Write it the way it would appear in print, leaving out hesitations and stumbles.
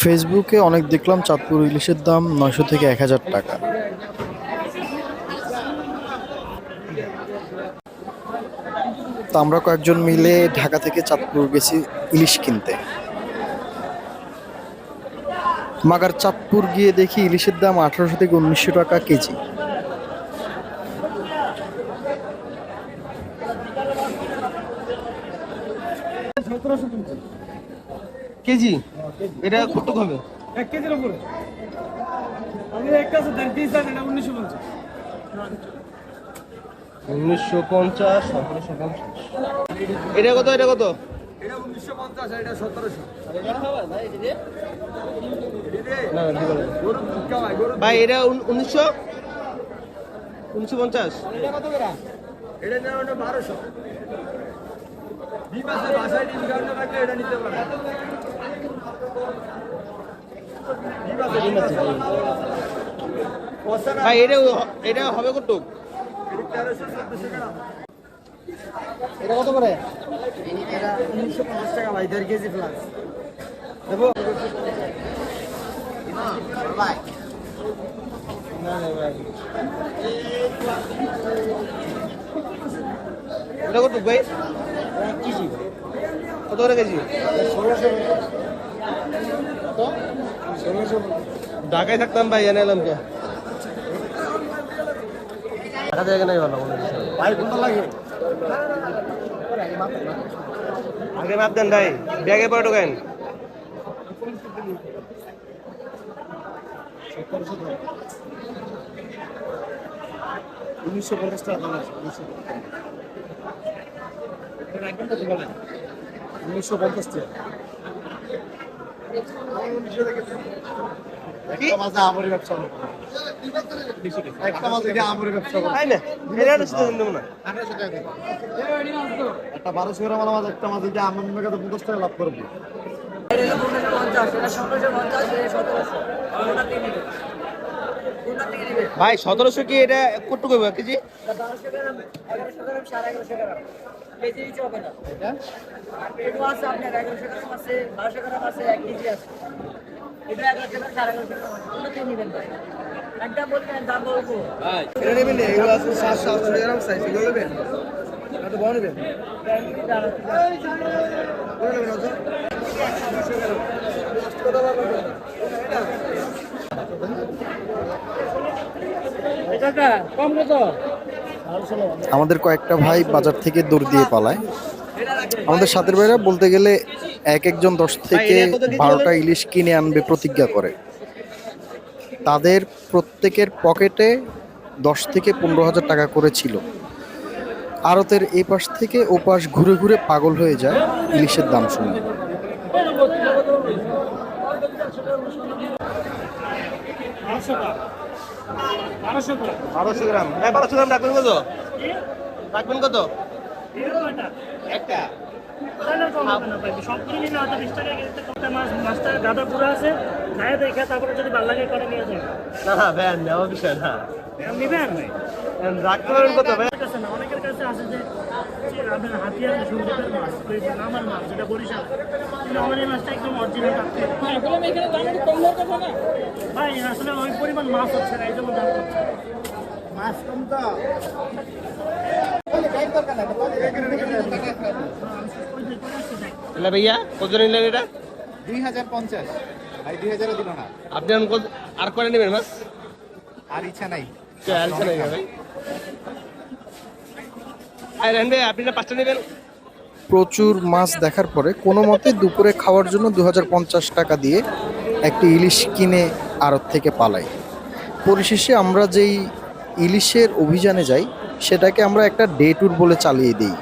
ফেসবুকে অনেক দেখলাম চাঁদপুর ইলিশের দাম 900 থেকে 1000 টাকা। তো আমরা কয়েকজন মিলে ঢাকা থেকে চাঁদপুর গেছি ইলিশ কিনতে। মাগার চাঁদপুর গিয়ে দেখি ইলিশের দাম 1800 থেকে 1900 টাকা কেজি। কেজি এটা কত হবে? 1 কেজির উপরে আমি এক কাছে দেন পিস দেন এটা 1950 1950 1750 এটা কত এটা 1950 এটা 1700 ভাই এটা 1950 এটা কত করে? এটা নেওয়া 1200 ডিম আছে বাসায় ডিম কাটতে থাকলে এটা নিতে পারেন। ভাই এটা হবে কত? এটা কত করে? এটা 1950 টাকা ভাই 1.5 কেজি প্লাস দেবো ভাই। না না ভাই এটা কত ভাই? 1 কেজি কত করে কেজি? 1600 ঢাকায় থাকতাম ভাই এনে এলাম কে ঢাকা জায়গা নাই ভালো ভাই কোনটা লাগে? আগে মাপ দেন ভাই ব্যাগে পড়ে ঢোকেন। 1950 টাকা 1950 টাকা একটা মাঝে আমরি ব্যবসা করব। একটা মাঝে কি আমরি ব্যবসা করব? তাই না এটা তো শুধু দেব না 1800 টাকা দিন। একটা 1200 গ্রাম মাছ একটা মাঝে কি আমরি মেঘা 50 টাকা লাভ করব। এটা 1550 এটা 1650 এটা 1700 কোনটা থেকে নিবে? কোনটা থেকে নিবে? ভাই 1700 কি এটা কত কইব কেজি? 1200 গ্রাম 1100 গ্রাম 1150 গ্রাম কেজি নিচে হবে না। এটা আর পেটো আছে আপনার 1100 গ্রাম আছে 1200 গ্রাম আছে 1 কেজি আছে। এটা 1100 গ্রাম 1150 গ্রাম আছে। কোনটা থেকে নিবেন ভাই? একটা বলবেন দাম বলবো ভাই এটা নেবেন না এগুলো আছে 700 গ্রাম সাইজ এগুলো নেবেন কত বড় নেবেন? কোন নেবেন ওটা? এটা কম কত? আমাদের কয়েকটা ভাই বাজার থেকে দৌড় দিয়ে পালায়। আমাদের সাথের ভাইরা বলতে গেলে একজন 10 থেকে 12টা ইলিশ কিনে আনবে প্রতিজ্ঞা করে। তাদের প্রত্যেকের পকেটে 10 থেকে 15,000 টাকা করে ছিল। আড়তের এই পাশ থেকে ও পাশ ঘুরে ঘুরে পাগল হয়ে যায় ইলিশের দাম শুনে। 1200 গ্রাম হ্যাঁ 1200 গ্রাম রাখবেন কত? রাখবেন কত? একটা সবগুলো নিলে হয়তো 20 টাকা কেজিতে কত মাছটা গাদা পুরো আছে খায় দেখে তারপরে যদি ভালো লাগে করে নিয়ে যাবে। না না ভ্যান নেওয়া বিষয় না নিবেন ভাই রাখতে পারবেন কত ভাই? কাছে না অনেকের কাছে আছে যে আপনার হাতিয়ার সবজিটার মাছ আমার মাছ যেটা বরিশাল কিন্তু আমার এই মাছটা একদম অরিজিনাল রাখতে ভাই আসলে ওই পরিমাণ মাছ হচ্ছে না এই জন্য দাম হচ্ছে মাছ কম তো ভাইয়া কত নিলেন এটা? 2050 ভাই 2000 দিল না আপনি আর করে নেবেন মাছ? আর ইচ্ছা নাই আচ্ছা নাই ভাই আর রেন ভাই আপনি না 5টা নেবেন? প্রচুর মাছ দেখার পরে কোনো মতে দুপুরে খাওয়ার জন্য 2050 টাকা দিয়ে একটি ইলিশ কিনে আড়ত থেকে পালাই। পরিশেষে আমরা যেই ইলিশের অভিযানে যাই সেটাকে আমরা একটা ডে ট্যুর বলে চালিয়ে দিই।